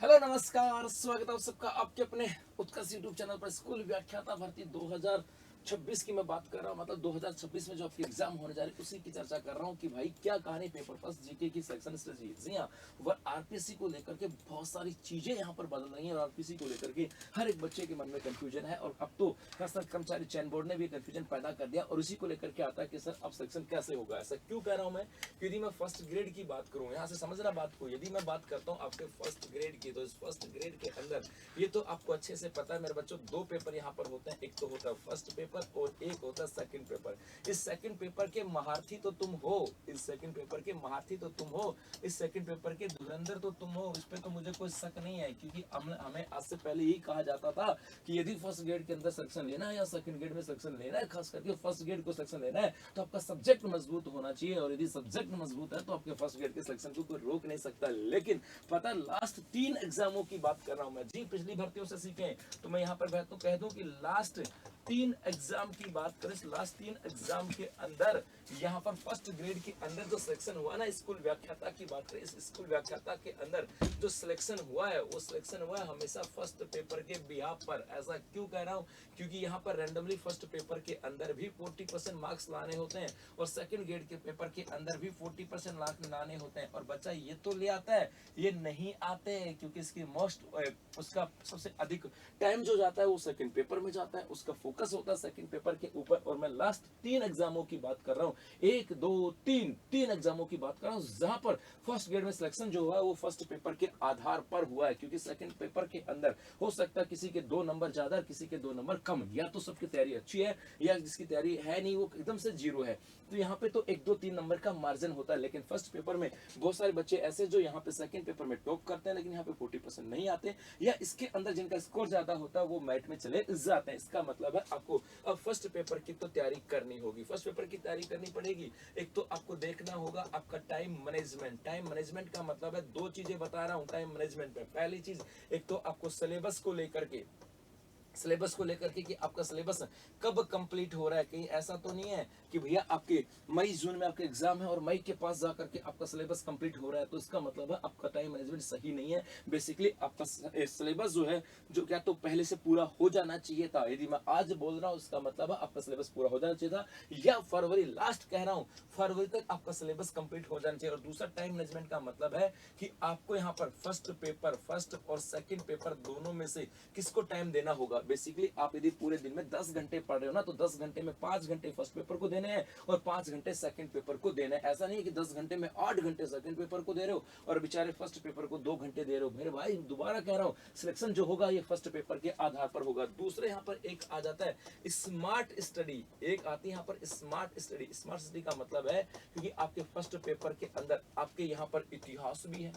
Hello नमस्कार, स्वागत है आप सबका आपके अपने उत्कर्ष यूट्यूब चैनल पर। स्कूल व्याख्याता भर्ती 2026 की मैं बात कर रहा हूँ, मतलब 2026 में जो आपकी एग्जाम होने जा रही है उसी की चर्चा कर रहा हूँ कि भाई क्या कहानी पेपर फर्स्ट जीके की सेक्शन स्ट्रेटजी। जी हाँ, वह आरपीसी को लेकर के बहुत सारी चीजें यहाँ पर बदल रही हैं और आरपीसी को लेकर के हर एक बच्चे के मन में कंफ्यूजन है। और अब तो खासकर कर्मचारी चयन बोर्ड ने भी कंफ्यूजन पैदा कर दिया और इसी को लेकर के आता है कि सर अब सिलेक्शन कैसे होगा। ऐसा क्यों कह रहा हूँ मैं, यदि मैं फर्स्ट ग्रेड की बात करूँ, यहाँ से समझना बात को, यदि मैं बात करता हूँ आपके फर्स्ट ग्रेड की, तो इस फर्स्ट ग्रेड के अंदर ये तो आपको अच्छे से पता है मेरे बच्चों, दो पेपर यहाँ पर होते हैं। एक तो होता है फर्स्ट पेपर और एक होता है सेकंड पेपर। इस सेकंड पेपर के महारथी तो तुम हो, इस सेकंड पेपर के महारथी तो तुम हो, इस सेकंड पेपर के धुरंधर तो तुम हो, इस पे तो मुझे कोई शक नहीं है। क्योंकि हमें आज से पहले यही कहा जाता था कि यदि फर्स्ट ग्रेड के अंदर सिलेक्शन लेना है या सेकंड ग्रेड में सिलेक्शन लेना है, खास करके फर्स्ट ग्रेड को सिलेक्शन लेना है, तो आपका सब्जेक्ट मजबूत होना चाहिए। और यदि सब्जेक्ट मजबूत है तो आपके फर्स्ट ग्रेड के सिलेक्शन को कोई रोक नहीं सकता। लेकिन पता लास्ट 3 एग्जामों की बात कर रहा हूं मैं जी, पिछली भर्तियों से सीखें तो मैं यहाँ पर कह दूं कि लास्ट 3 एग्जाम की बात करें, लास्ट 3 एग्जाम के अंदर यहाँ पर फर्स्ट ग्रेड के अंदर जो सिलेक्शन हुआ ना, स्कूल व्याख्याता की बात करें, इस स्कूल व्याख्याता के अंदर जो सिलेक्शन हुआ है वो सिलेक्शन हुआ है हमेशा फर्स्ट पेपर के बिहाफ पर। ऐसा क्यों कह रहा हूँ, क्योंकि यहाँ पर रैंडमली फर्स्ट पेपर के अंदर भी 40% मार्क्स लाने होते हैं और सेकंड ग्रेड के पेपर के अंदर भी 40% लाने होते हैं। और बच्चा ये तो ले आता है, ये नहीं आते हैं, क्योंकि इसकी उसका सबसे अधिक टाइम जो जाता है वो सेकंड पेपर में जाता है, उसका फोकस होता है सेकंड पेपर के ऊपर। और मैं लास्ट 3 एग्जामों की बात कर रहा हूँ, 1 2 3 एग्जामों की बात कर रहा हूँ, जहां पर फर्स्ट ग्रेड में सिलेक्शन जो हुआ है वो फर्स्ट पेपर के आधार पर हुआ है। क्योंकि सेकंड पेपर के अंदर हो सकता है किसी के 2 नंबर ज्यादा, किसी के 2 नंबर कम, या तो सबकी तैयारी अच्छी है या जिसकी तैयारी है नहीं वो एकदम से जीरो है। तो यहाँ पे तो 1 2 3 नंबर का मार्जिन होता है। लेकिन फर्स्ट पेपर में बहुत सारे बच्चे ऐसे जो यहाँ पे सेकंड पेपर में टॉप करते हैं लेकिन यहाँ पे 40% नहीं आते, या इसके अंदर जिनका स्कोर ज्यादा होता है वो मेरिट में चले जाते हैं। इसका मतलब है आपको अब फर्स्ट पेपर की तो तैयारी करनी होगी, फर्स्ट पेपर की तैयारी करनी पड़ेगी। एक तो आपको देखना होगा आपका टाइम मैनेजमेंट। टाइम मैनेजमेंट का मतलब है 2 चीजें बता रहा हूँ टाइम मैनेजमेंट में। पहली चीज, एक तो आपको सिलेबस को लेकर के कि आपका सिलेबस कब कंप्लीट हो रहा है। कहीं ऐसा तो नहीं है कि भैया आपके मई जून में आपके एग्जाम है और मई के पास जाकर के आपका सिलेबस कंप्लीट हो रहा है, तो इसका मतलब है आपका टाइम मैनेजमेंट सही नहीं है। बेसिकली आपका सिलेबस जो है जो क्या तो पहले से पूरा हो जाना चाहिए था। यदि मैं आज बोल रहा हूँ उसका मतलब है आपका सिलेबस पूरा हो जाना चाहिए था, या फरवरी लास्ट कह रहा हूँ फरवरी तक आपका सिलेबस कंप्लीट हो जाना चाहिए। और दूसरा टाइम मैनेजमेंट का मतलब है कि आपको यहाँ पर फर्स्ट पेपर, फर्स्ट और सेकंड पेपर दोनों में से किसको टाइम देना होगा। बेसिकली आप यदि पूरे दिन में 10 घंटे पढ़ रहे हो ना, तो 10 घंटे में 5 घंटे फर्स्ट पेपर को देने हैं और 5 घंटे सेकंड पेपर को देने हैं। ऐसा नहीं है कि 10 घंटे में 8 घंटे सेकंड पेपर को दे रहे हो और बेचारे फर्स्ट पेपर को 2 घंटे दे रहे हो। मेरे भाई दोबारा कह रहा हूँ, सिलेक्शन जो होगा ये फर्स्ट पेपर के आधार पर होगा। दूसरे यहाँ पर एक आ जाता है स्मार्ट स्टडी, एक आती है यहाँ पर स्मार्ट स्टडी। स्मार्ट स्टडी का मतलब है क्योंकि आपके फर्स्ट पेपर के अंदर आपके यहाँ पर इतिहास भी है,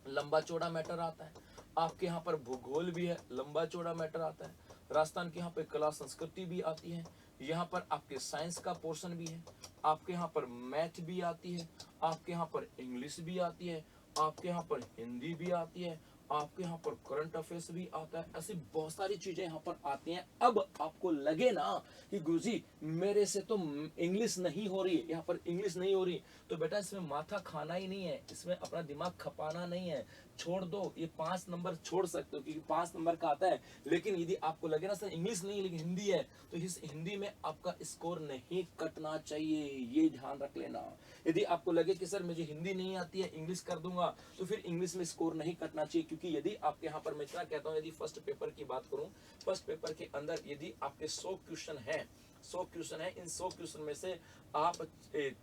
लंबा चौड़ा मैटर आता है, आपके यहाँ पर भूगोल भी है, लंबा चौड़ा मैटर आता है, राजस्थान के यहाँ पे कला संस्कृति भी आती है, यहाँ पर आपके साइंस का पोर्शन भी है, आपके यहाँ पर मैथ भी आती है, आपके यहाँ पर इंग्लिश भी आती है, आपके यहाँ पर हिंदी भी आती है, आपके यहाँ पर करंट अफेयर्स भी आता है। ऐसी बहुत सारी चीजें यहाँ पर आती हैं। अब आपको लगे ना कि गुरुजी मेरे से तो इंग्लिश नहीं हो रही, यहाँ पर इंग्लिश नहीं हो रही, तो बेटा इसमें माथा खाना ही नहीं है, इसमें अपना दिमाग खपाना नहीं है, छोड़ दो। ये 5 नंबर छोड़ सकते हो क्योंकि 5 नंबर का आता है। लेकिन यदि आपको लगे ना सर इंग्लिश नहीं लेकिन हिंदी है, तो इस हिंदी में आपका स्कोर नहीं कटना चाहिए, ये ध्यान रख लेना। यदि आपको लगे कि सर मुझे हिंदी नहीं आती है इंग्लिश कर दूंगा, तो फिर इंग्लिश में स्कोर नहीं कटना चाहिए। क्योंकि यदि आपके यहाँ पर मैं इतना कहता हूँ, यदि फर्स्ट पेपर की बात करूँ, फर्स्ट पेपर के अंदर यदि आपके 100 क्वेश्चन है, 100 क्वेश्चन है, इन 100 क्वेश्चन में से आप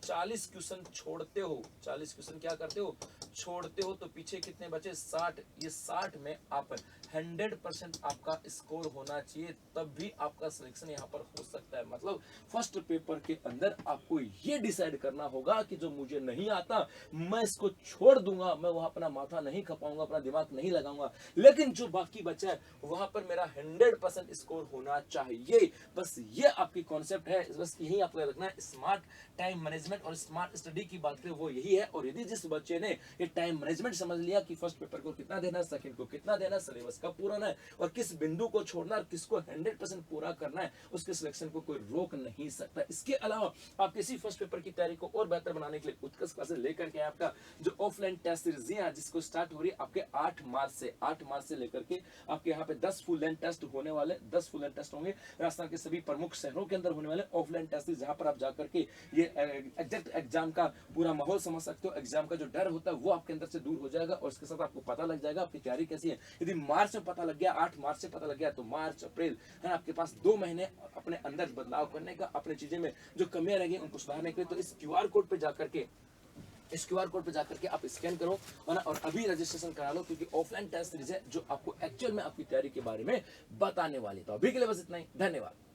40 क्वेश्चन छोड़ते हो, 40 क्वेश्चन क्या करते हो, छोड़ते हो, तो पीछे कितने बचे, 60। ये 60 में आप 100% आपका स्कोर होना चाहिए, तब भी आपका सिलेक्शन यहाँ पर हो सकता है। मतलब फर्स्ट पेपर के अंदर आपको ये डिसाइड करना होगा कि जो मुझे नहीं आता मैं इसको छोड़ दूंगा, मैं वहां अपना माथा नहीं खपाऊंगा, अपना दिमाग नहीं लगाऊंगा, लेकिन जो बाकी बचा है वहां पर मेरा 100% स्कोर होना चाहिए। बस ये आपकी कॉन्सेप्ट है बस यही आपको याद रखना है, स्मार्ट टाइम मैनेजमेंट और स्मार्ट स्टडी की बात करें वो यही है। और यदि जिस बच्चे ने ये टाइम मैनेजमेंट समझ लिया कि फर्स्ट पेपर को कितना देना है, सेकंड को कितना देना है, सिलेबस कब पूरा है और किस बिंदु को छोड़ना और किसको 100% पूरा करना है, उसके सिलेक्शन को कोई रोक नहीं सकता। इसके अलावा आप किसी फर्स्ट पेपर की तैयारी को और बेहतर बनाने के लिए उत्कर्ष क्लासेस लेकर के आपका जो ऑफलाइन टेस्ट सीरीज है जिसको स्टार्ट हो रही है आपके 8 मार्च से लेकर के आपके यहाँ पे 10 फुल लेंथ टेस्ट होने वाले, 10 फुल लेंथ टेस्ट होंगे राजस्थान के सभी प्रमुख शहरों के अंदर होने वाले ऑफलाइन टेस्ट, जहां पर आप जाकर के ये एग्जैक्ट एग्जाम का पूरा माहौल समझ सकते हो। एग्जाम का जो डर होता है वो आपके अंदर से दूर हो जाएगा और इसके साथ आपको पता लग जाएगा आपकी तैयारी कैसी है। यदि मार्च में पता लग गया, 8 मार्च से पता लग गया, तो मार्च अप्रैल है आपके पास 2 महीने अपने अंदर बदलाव करने का, अपने चीजें में जो कमियां रहेंगी उनको सुधारने के लिए। तो इस क्यूआर कोड पे जाकर के आप स्कैन करो और अभी रजिस्ट्रेशन करा लो, क्योंकि ऑफलाइन टेस्ट सीरीज है जो आपको एक्चुअल में आपकी तैयारी के बारे में बताने वाली। तो अभी के लिए बस इतना ही, धन्यवाद।